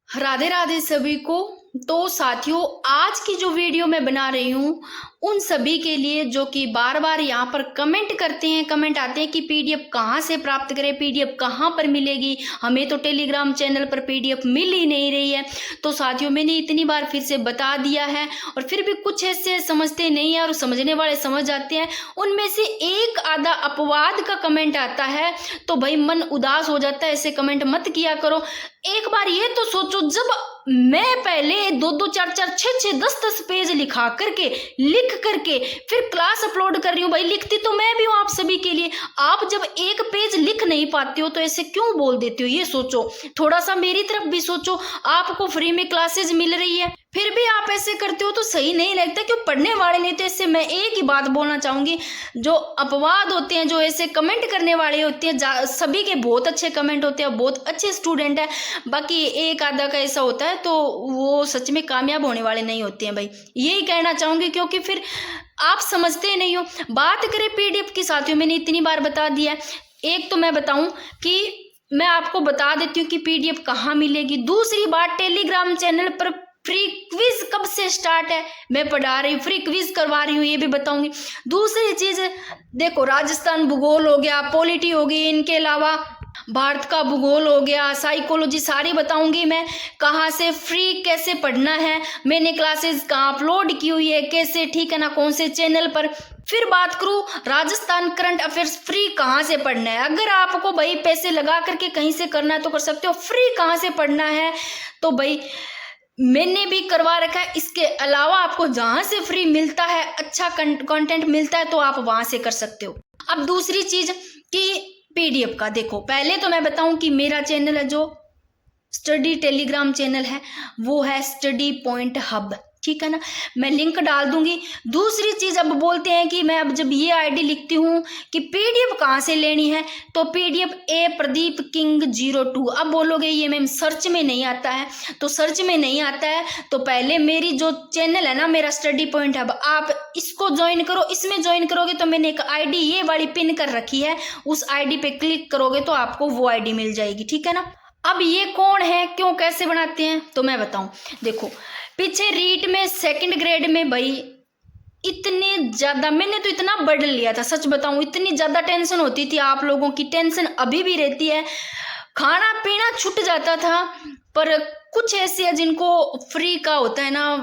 राधे राधे सभी को। तो साथियों, आज की जो वीडियो मैं बना रही हूँ उन सभी के लिए जो कि बार बार यहाँ पर कमेंट करते हैं, कमेंट आते हैं कि पीडीएफ कहाँ से प्राप्त करें, पीडीएफ कहाँ पर मिलेगी, हमें तो टेलीग्राम चैनल पर पीडीएफ मिल ही नहीं रही है। तो साथियों, मैंने इतनी बार फिर से बता दिया है और फिर भी कुछ ऐसे समझते नहीं है और समझने वाले समझ जाते हैं। उनमें से एक आधा अपवाद का कमेंट आता है तो भाई मन उदास हो जाता है। ऐसे कमेंट मत किया करो। एक बार ये तो सोचो, जब मैं पहले 2-2, 4-4, 6-6, 10-10 पेज लिख करके फिर क्लास अपलोड कर रही हूँ। भाई लिखती तो मैं भी हूँ आप सभी के लिए। आप जब एक पेज लिख नहीं पाते हो तो ऐसे क्यों बोल देते हो? ये सोचो, थोड़ा सा मेरी तरफ भी सोचो। आपको फ्री में क्लासेस मिल रही है फिर भी आप ऐसे करते हो तो सही नहीं लगता। क्यों? पढ़ने वाले नहीं। तो इससे मैं एक ही बात बोलना चाहूंगी, जो अपवाद होते हैं, जो ऐसे कमेंट करने वाले होते हैं, सभी के बहुत अच्छे कमेंट होते हैं, बहुत अच्छे स्टूडेंट है, बाकी एक आधा का ऐसा होता है तो वो सच में कामयाब होने वाले नहीं होते हैं। भाई यही कहना चाहूंगी, क्योंकि फिर आप समझते नहीं हो। बात करें पीडीएफ की, साथियों मैंने इतनी बार बता दिया है। एक तो मैं बताऊं कि मैं आपको बता देती हूँ कि पीडीएफ कहाँ मिलेगी। दूसरी बात, टेलीग्राम चैनल पर फ्री क्विज कब से स्टार्ट है, मैं पढ़ा रही हूँ, फ्री क्विज करवा रही हूँ, ये भी बताऊंगी। दूसरी चीज देखो, राजस्थान भूगोल हो गया, पॉलिटी हो गई, इनके अलावा भारत का भूगोल हो गया, साइकोलॉजी, सारी बताऊंगी मैं। कहाँ से फ्री कैसे पढ़ना है, मैंने क्लासेस कहाँ अपलोड की हुई है, कैसे, ठीक है ना, कौन से चैनल पर। फिर बात करूं राजस्थान करंट अफेयर्स फ्री कहाँ से पढ़ना है। अगर आपको भाई पैसे लगा करके कहीं से करना है तो कर सकते हो। फ्री कहाँ से पढ़ना है तो भाई मैंने भी करवा रखा है। इसके अलावा आपको जहां से फ्री मिलता है, अच्छा कंटेंट मिलता है, तो आप वहां से कर सकते हो। अब दूसरी चीज कि पीडीएफ का देखो, पहले तो मैं बताऊं कि मेरा चैनल है जो स्टडी टेलीग्राम चैनल है वो है स्टडी पॉइंट हब, ठीक है ना, मैं लिंक डाल दूंगी। दूसरी चीज, अब बोलते हैं कि मैं अब जब ये आईडी लिखती हूँ कि पीडीएफ कहाँ से लेनी है, तो पीडीएफ ए प्रदीप किंग 02। अब बोलोगे ये मैम सर्च में नहीं आता है, तो सर्च में नहीं आता है तो पहले मेरी जो चैनल है ना, मेरा स्टडी पॉइंट हब, आप इसको ज्वाइन करो। इसमें ज्वाइन करोगे तो मैंने एक आईडी ये वाली पिन कर रखी है, उस आईडी पे क्लिक करोगे तो आपको वो आईडी मिल जाएगी, ठीक है ना। अब ये कौन है, क्यों, कैसे बनाते हैं, तो मैं बताऊं। देखो, पीछे रीट में सेकंड ग्रेड में भाई इतने ज्यादा मैंने तो इतना बर्डन लिया था, सच बताऊं, इतनी ज्यादा टेंशन होती थी। आप लोगों की टेंशन अभी भी रहती है, खाना पीना छूट जाता था। पर कुछ ऐसे है जिनको फ्री का होता है ना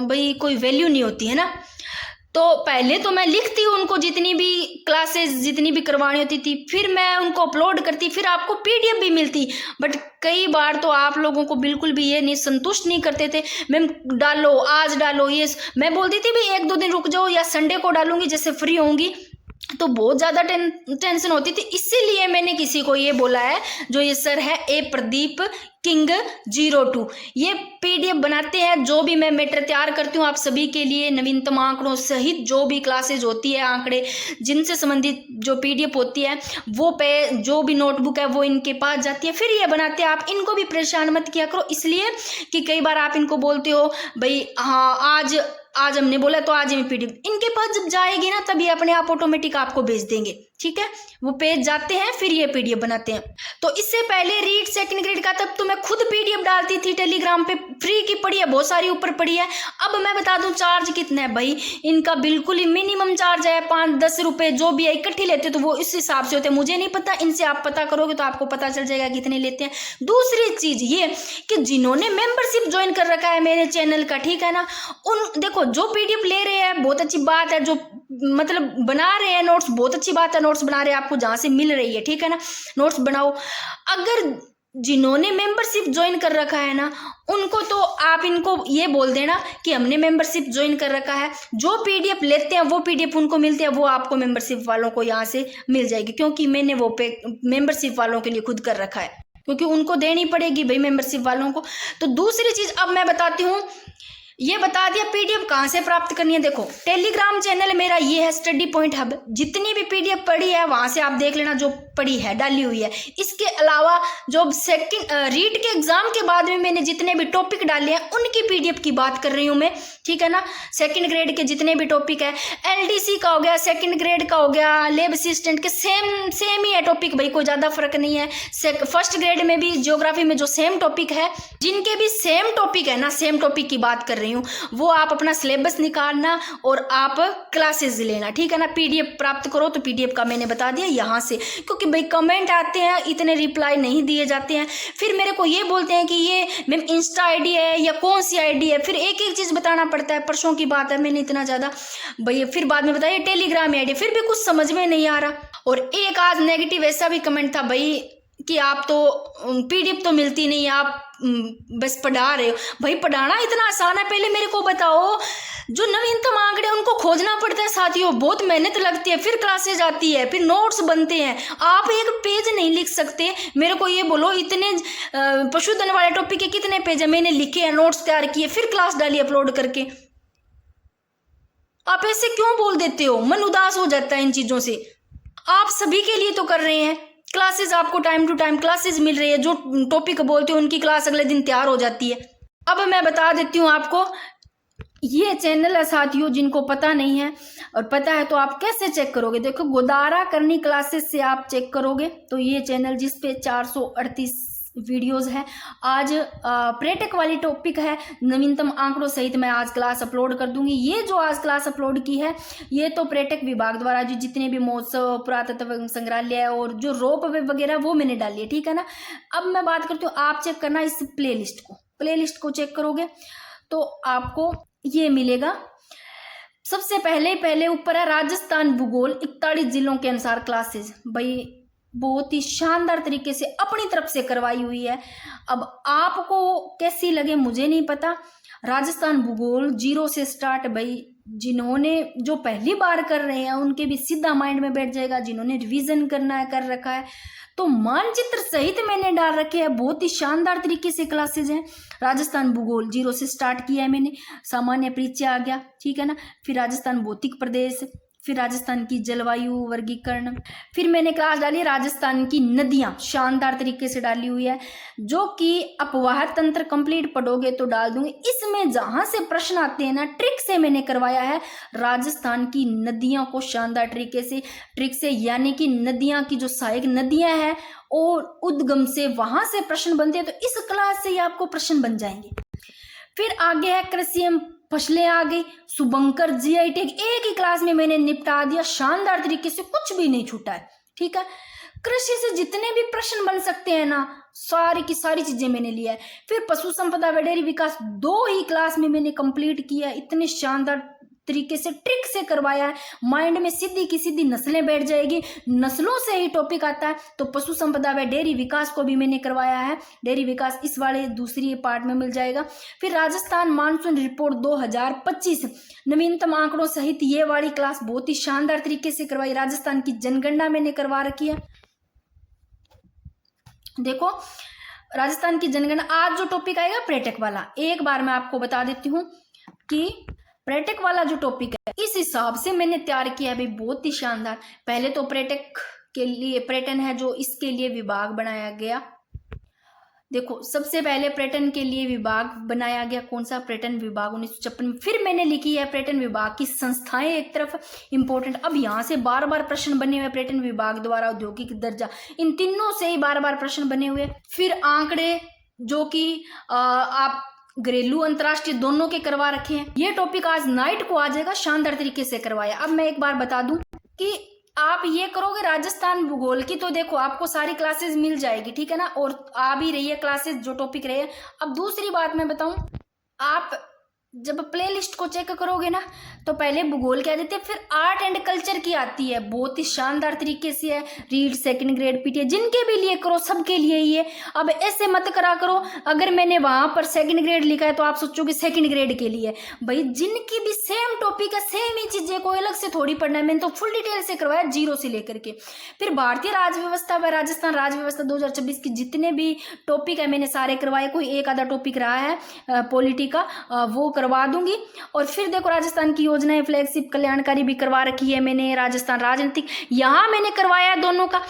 भाई, कोई वैल्यू नहीं होती है ना। तो पहले तो मैं लिखती हूँ उनको, जितनी भी क्लासेस जितनी भी करवानी होती थी, फिर मैं उनको अपलोड करती, फिर आपको पीडीएफ भी मिलती। बट कई बार तो आप लोगों को बिल्कुल भी ये नहीं, संतुष्ट नहीं करते थे। मैम डालो, आज डालो, ये मैं बोलती थी भाई 1-2 दिन रुक जाओ या संडे को डालूंगी जैसे फ्री होंगी। तो बहुत ज़्यादा टेंशन होती थी, इसीलिए मैंने किसी को ये बोला है, जो ये सर है ए प्रदीप किंग 02, ये पीडीएफ बनाते हैं। जो भी मैं मैटर तैयार करती हूँ आप सभी के लिए, नवीनतम आंकड़ों सहित जो भी क्लासेज होती है, आंकड़े जिनसे संबंधित जो पीडीएफ होती है, वो पे जो भी नोटबुक है वो इनके पास जाती है, फिर ये बनाते हैं। आप इनको भी परेशान मत किया करो, इसलिए कि कई बार आप इनको बोलते हो भाई हाँ आज हमने बोला तो आज में पीडीएफ इनके पास जब जाएगी ना, तभी अपने आप ऑटोमेटिक आपको भेज देंगे, ठीक है। वो पेज जाते हैं, फिर ये पीडीएफ बनाते हैं। तो इससे पहले रीड सेकंड ग्रेड का तब तो मैं खुद पीडीएफ डालती थी टेलीग्राम पे, फ्री की पड़ी है, बहुत सारी ऊपर पड़ी है। अब मैं बता दूं चार्ज कितना है भाई, इनका बिल्कुल ही मिनिमम चार्ज है 5-10 रुपए, जो भी है इकट्ठी लेते तो वो इस हिसाब से होते हैं, मुझे नहीं पता, इनसे आप पता करोगे तो आपको पता चल जाएगा कितने लेते हैं। दूसरी चीज ये कि जिन्होंने मेंबरशिप ज्वाइन कर रखा है मेरे चैनल का, ठीक है ना, उन देखो जो पीडीएफ ले रहे हैं बहुत अच्छी बात है, जो मतलब बना रहे हैं नोट्स बहुत अच्छी बात है, नोट्स बना रहे हैं, आपको जहां से मिल रही है, ठीक है ना, नोट्स बनाओ। अगर जिन्होंने मेंबरशिप ज्वाइन कर रखा है ना, उनको तो आप इनको ये बोल देना कि हमने मेंबरशिप ज्वाइन कर रखा है, जो पीडीएफ लेते हैं वो पीडीएफ उनको मिलते हैं, वो आपको मेंबरशिप वालों को यहाँ से मिल जाएगी, क्योंकि मैंने वो मेंबरशिप वालों के लिए खुद कर रखा है, क्योंकि उनको देनी पड़ेगी भाई मेंबरशिप वालों को। तो दूसरी चीज अब मैं बताती हूँ, ये बता दिया पीडीएफ कहाँ से प्राप्त करनी है। देखो, टेलीग्राम चैनल मेरा ये है स्टडी पॉइंट हब, जितनी भी पीडीएफ पड़ी है वहां से आप देख लेना, जो पड़ी है, डाली हुई है। इसके अलावा जो सेकंड रीट के एग्जाम के बाद में मैंने जितने भी टॉपिक डाले हैं उनकी पीडीएफ की बात कर रही हूँ मैं, ठीक है ना। सेकंड ग्रेड के जितने भी टॉपिक है, एलडीसी का हो गया, सेकंड ग्रेड का हो गया, लैब असिस्टेंट के सेम ही है टॉपिक भाई, कोई ज़्यादा फर्क नहीं है। फर्स्ट ग्रेड में भी ज्योग्राफी में जो सेम टॉपिक है, जिनके भी सेम टॉपिक है ना, सेम टॉपिक की बात कर रही हूँ, वो आप अपना सिलेबस निकालना और आप क्लासेस लेना, ठीक है ना। पीडीएफ प्राप्त करो तो पीडीएफ का मैंने बता दिया यहाँ से, क्योंकि भाई कमेंट आते हैं, इतने रिप्लाई नहीं दिए जाते हैं, फिर मेरे को ये बोलते हैं कि ये मैम इंस्टा आईडी है या कौन सी आईडी है, फिर एक एक चीज़ बताना पड़ता है। परसों की बात है, मैंने इतना ज़्यादा भाई फिर बाद में बताया टेलीग्राम आईडी, फिर भी कुछ समझ में नहीं आ रहा। और एक आज नेगेटिव ऐसा भी कमेंट था भाई कि आप तो पीडीएफ तो मिलती नहीं, आप बस पढ़ा रहे हो। भाई पढ़ाना इतना आसान है, पहले मेरे को बताओ। जो नवीनतम आंकड़े उनको खोजना पड़ता है साथियों, बहुत मेहनत लगती है, फिर क्लासेज आती है, फिर नोट्स बनते हैं। आप एक पेज नहीं लिख सकते। मेरे को ये बोलो इतने पशुधन वाले टॉपिक के कितने पेज है, मैंने लिखे हैं, नोट्स तैयार किए, फिर क्लास डाली अपलोड करके। आप ऐसे क्यों बोल देते हो? मन उदास हो जाता है इन चीज़ों से। आप सभी के लिए तो कर रहे हैं क्लासेस, आपको टाइम टू टाइम क्लासेस मिल रही है, जो टॉपिक बोलते हो उनकी क्लास अगले दिन तैयार हो जाती है। अब मैं बता देती हूँ आपको, ये चैनल है साथियों, जिनको पता नहीं है और पता है तो आप कैसे चेक करोगे। देखो गोदारा करनी क्लासेस से आप चेक करोगे तो ये चैनल जिस पे 438 वीडियोस है। आज पर्यटक वाली टॉपिक है, नवीनतम आंकड़ों सहित मैं आज क्लास अपलोड कर दूंगी। ये जो आज क्लास अपलोड की है ये तो पर्यटक विभाग द्वारा जो जितने भी महोत्सव, पुरातत्व संग्रहालय और जो रोप वे वगैरह वो मैंने डाली है, ठीक है ना। अब मैं बात करती हूँ, आप चेक करना इस प्लेलिस्ट को चेक करोगे तो आपको ये मिलेगा। सबसे पहले ऊपर है राजस्थान भूगोल 41 जिलों के अनुसार क्लासेस। भाई बहुत ही शानदार तरीके से अपनी तरफ से करवाई हुई है। अब आपको कैसी लगे मुझे नहीं पता। राजस्थान भूगोल 0 से स्टार्ट, भाई जिन्होंने जो पहली बार कर रहे हैं उनके भी सीधा माइंड में बैठ जाएगा, जिन्होंने रिवीजन करना है कर रखा है तो मानचित्र सहित मैंने डाल रखे हैं। बहुत ही शानदार तरीके से क्लासेज हैं। राजस्थान भूगोल 0 से स्टार्ट किया है मैंने, सामान्य परिचय आ गया, ठीक है ना। फिर राजस्थान भौतिक प्रदेश, फिर राजस्थान की जलवायु वर्गीकरण, फिर मैंने क्लास डाली राजस्थान की नदियां, शानदार तरीके से डाली हुई है, जो कि अपवाह तंत्र कंप्लीट पढ़ोगे तो डाल दूंगी। इसमें जहां से प्रश्न आते हैं ना, ट्रिक से मैंने करवाया है राजस्थान की नदियों को शानदार तरीके से, ट्रिक से यानी कि नदियां की जो सहायक नदियां हैं और उद्गम से वहां से प्रश्न बनते हैं, तो इस क्लास से ही आपको प्रश्न बन जाएंगे। फिर आगे है कृषि एवं फसलें आ गई, शुभंकर, जीआई टैग, एक ही क्लास में मैंने निपटा दिया शानदार तरीके से, कुछ भी नहीं छूटा है, ठीक है। कृषि से जितने भी प्रश्न बन सकते हैं ना, सारी की सारी चीजें मैंने लिया है। फिर पशु संपदा व डेयरी विकास 2 ही क्लास में मैंने कंप्लीट किया है। इतने शानदार तरीके से ट्रिक से करवाया है, माइंड में सीधी की सीधी नस्लें बैठ जाएगी, नस्लों से ही टॉपिक आता है। तो पशु संपदा व डेयरी विकास को भी मैंने करवाया है, डेयरी विकास इस वाले दूसरी पार्ट में मिल जाएगा। फिर राजस्थान मानसून रिपोर्ट 2025 नवीनतम आंकड़ों सहित ये वाली क्लास बहुत ही शानदार तरीके से करवाई। राजस्थान की जनगणना मैंने करवा रखी है। देखो राजस्थान की जनगणना, आज जो टॉपिक आएगा पर्यटक वाला, एक बार मैं आपको बता देती हूँ कि पर्यटक वाला जो टॉपिक है इस हिसाब से मैंने तैयार किया है भाई, बहुत ही शानदार। पहले तो पर्यटक के लिए पर्यटन है जो इसके लिए विभाग बनाया गया। देखो सबसे पहले पर्यटन के लिए विभाग बनाया गया, कौन सा? पर्यटन विभाग 1956 में। फिर मैंने लिखी है पर्यटन विभाग की संस्थाएं एक तरफ इंपॉर्टेंट। अब यहाँ से बार बार प्रश्न बने हुए, पर्यटन विभाग द्वारा औद्योगिक दर्जा, इन तीनों से ही बार बार प्रश्न बने हुए। फिर आंकड़े जो कि आप घरेलू अंतर्राष्ट्रीय दोनों के करवा रखे हैं। ये टॉपिक आज नाइट को आ जाएगा, शानदार तरीके से करवाया। अब मैं एक बार बता दूं कि आप ये करोगे राजस्थान भूगोल की तो देखो आपको सारी क्लासेस मिल जाएगी, ठीक है ना, और आ भी रही है क्लासेस जो टॉपिक रहे हैं। अब दूसरी बात मैं बताऊं, आप जब प्लेलिस्ट को चेक करोगे ना तो पहले भूगोल क्या देते हैं, फिर आर्ट एंड कल्चर की आती है, बहुत ही शानदार तरीके से है। रीड सेकंड ग्रेड पीटीए जिनके भी लिए करो, सबके लिए ही है। अब ऐसे मत करा करो, अगर मैंने वहां पर सेकंड ग्रेड लिखा है तो आप सोचोगे सेकंड ग्रेड के लिए। भाई जिनकी भी सेम टॉपिक है, सेम ही चीजें, कोई अलग से थोड़ी पढ़ना है। मैंने तो फुल डिटेल से करवाया 0 से लेकर के। फिर भारतीय राज्य व्यवस्था व राजस्थान राज्य व्यवस्था 2026 की जितने भी टॉपिक है मैंने सारे करवाए। कोई एक आधा टॉपिक रहा है पॉलिटी का, वो करवा दूंगी। और फिर देखो राजस्थान की योजनाएं, फ्लैगशिप, कल्याणकारी भी करवा रखी है मैंने। राजस्थान राजनीतिक यहाँ मैंने करवाया है दोनों का।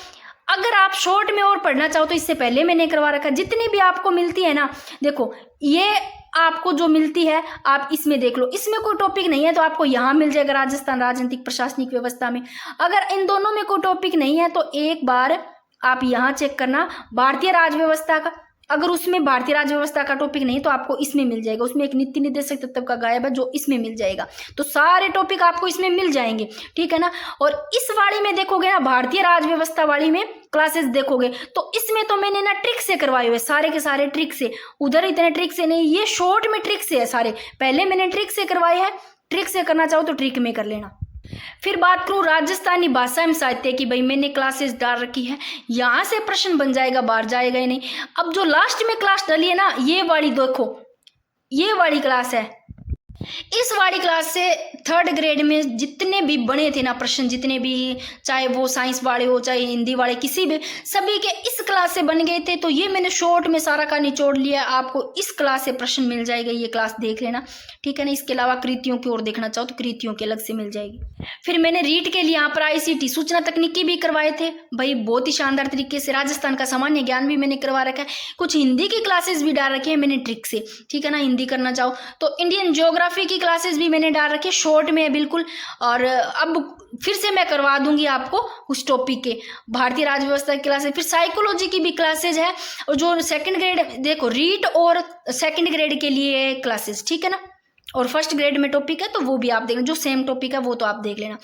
अगर आप शॉर्ट में और पढ़ना चाहो तो इससे पहले मैंने करवा रखा है। जितनी भी आपको मिलती है ना, देखो ये आपको जो मिलती है आप इसमें देख लो, इसमें कोई टॉपिक नहीं है तो आपको यहाँ मिल जाएगा राजस्थान राजनीतिक प्रशासनिक व्यवस्था में। अगर इन दोनों में कोई टॉपिक नहीं है तो एक बार आप यहाँ चेक करना भारतीय राज व्यवस्था का, अगर उसमें भारतीय राज्य व्यवस्था का टॉपिक नहीं तो आपको इसमें मिल जाएगा। उसमें एक नीति निर्देशक तत्व का गायब है जो इसमें मिल जाएगा, तो सारे टॉपिक आपको इसमें मिल जाएंगे, ठीक है ना। और इस वाली में देखोगे ना, भारतीय राज्य व्यवस्था वाली में क्लासेस देखोगे तो इसमें तो मैंने ना ट्रिक से करवाए हुए, सारे के सारे ट्रिक से। उधर इतने ट्रिक से नहीं, ये शॉर्ट में ट्रिक से है सारे, पहले मैंने ट्रिक से करवाए हैं। ट्रिक से करना चाहो तो ट्रिक में कर लेना। फिर बात करूँ राजस्थानी भाषा एवं साहित्य की, भाई मैंने क्लासेस डाल रखी है, यहाँ से प्रश्न बन जाएगा, बाहर जाएगा ही नहीं। अब जो लास्ट में क्लास डाली है ना, ये वाली देखो, ये वाली क्लास है। इस वाली क्लास से थर्ड ग्रेड में जितने भी बने थे ना प्रश्न, जितने भी, चाहे वो साइंस वाले हो चाहे हिंदी वाले, किसी भी, सभी के इस क्लास से बन गए थे। तो ये मैंने शॉर्ट में सारा का निचोड़ लिया, आपको इस क्लास से प्रश्न मिल जाएगा, ये क्लास देख लेना, ठीक है ना। इसके अलावा कृतियों की ओर देखना चाहो तो कृतियों के अलग से मिल जाएगी। फिर मैंने रीट के लिए यहाँ पर ICT सूचना तकनीकी भी करवाए थे, भाई बहुत ही शानदार तरीके से। राजस्थान का सामान्य ज्ञान भी मैंने करवा रखा है, कुछ हिंदी की क्लासेस भी डाल रखी है मैंने ट्रिक से, ठीक है ना, हिंदी करना चाहो तो। इंडियन ज्योग्राफी की क्लासेस भी मैंने डाल रखी है शॉर्ट में बिल्कुल। और अब फिर से मैं करवा दूंगी आपको उस टॉपिक के, भारतीय राज्य व्यवस्था की क्लासेस। फिर साइकोलॉजी की भी क्लासेज है, और जो सेकंड ग्रेड, देखो रीट और सेकंड ग्रेड के लिए क्लासेस, ठीक है ना। और फर्स्ट ग्रेड में टॉपिक है तो वो भी आप देख लेना, जो सेम टॉपिक है वो तो आप देख लेना।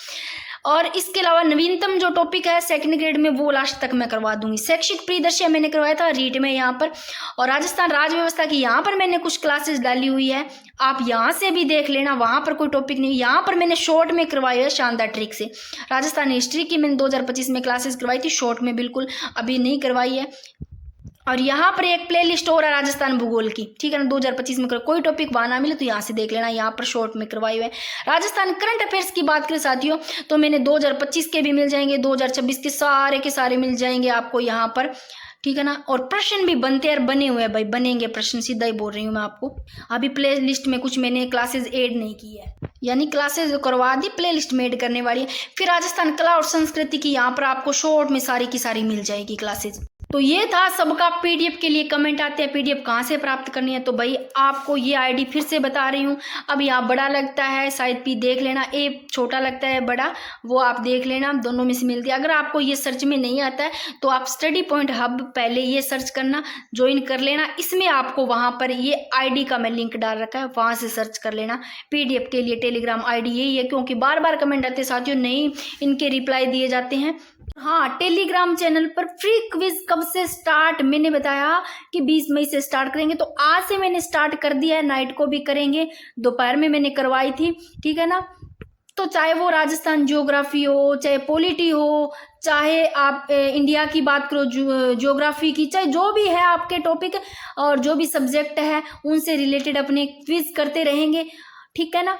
और इसके अलावा नवीनतम जो टॉपिक है सेकंड ग्रेड में वो लास्ट तक मैं करवा दूंगी। शैक्षिक परिदृश्य मैंने करवाया था रीट में यहाँ पर, और राजस्थान राज्य व्यवस्था की यहाँ पर मैंने कुछ क्लासेस डाली हुई है, आप यहाँ से भी देख लेना, वहाँ पर कोई टॉपिक नहीं। यहाँ पर मैंने शॉर्ट में करवाई है शानदार ट्रिक से। राजस्थान हिस्ट्री की मैंने 2025 में क्लासेस करवाई थी शॉर्ट में, बिल्कुल अभी नहीं करवाई है। और यहाँ पर एक प्लेलिस्ट और है राजस्थान भूगोल की, ठीक है ना, 2025 में कोई टॉपिक वहाँ ना मिले तो यहाँ से देख लेना, यहाँ पर शॉर्ट में करवाए हुए। राजस्थान करंट अफेयर्स की बात करें साथियों तो मैंने 2025 के भी मिल जाएंगे, 2026 के सारे मिल जाएंगे आपको यहाँ पर, ठीक है ना। और प्रश्न भी बनते हैं, बने हुए हैं भाई, बनेंगे प्रश्न, सीधा ही बोल रही हूँ मैं आपको। अभी प्ले लिस्ट में कुछ मैंने क्लासेस ऐड नहीं की है, यानी क्लासेस करवा दी, प्ले लिस्ट में ऐड करने वाली है। फिर राजस्थान कला और संस्कृति की यहाँ पर आपको शॉर्ट में सारी की सारी मिल जाएगी क्लासेज। तो ये था सबका PDF के लिए। कमेंट आते हैं PDF कहाँ से प्राप्त करनी है, तो भाई आपको ये ID फिर से बता रही हूँ। अब यहाँ बड़ा लगता है शायद P देख लेना, A छोटा लगता है बड़ा, वो आप देख लेना, दोनों में से मिलती है। अगर आपको ये सर्च में नहीं आता है तो आप स्टडी पॉइंट हब पहले ये सर्च करना, ज्वाइन कर लेना। इसमें आपको वहाँ पर ये ID का मैं लिंक डाल रखा है, वहाँ से सर्च कर लेना। PDF के लिए टेलीग्राम ID यही है, क्योंकि बार बार कमेंट आते साथियों, नहीं इनके रिप्लाई दिए जाते हैं। हाँ, टेलीग्राम चैनल पर फ्री क्विज कब से स्टार्ट, मैंने बताया कि 20 मई से स्टार्ट करेंगे, तो आज से मैंने स्टार्ट कर दिया है, नाइट को भी करेंगे, दोपहर में मैंने करवाई थी, ठीक है ना। तो चाहे वो राजस्थान ज्योग्राफी हो, चाहे पॉलिटी हो, चाहे आप इंडिया की बात करो ज्योग्राफी की, चाहे जो भी है आपके टॉपिक और जो भी सब्जेक्ट है उनसे रिलेटेड अपने क्विज करते रहेंगे, ठीक है ना।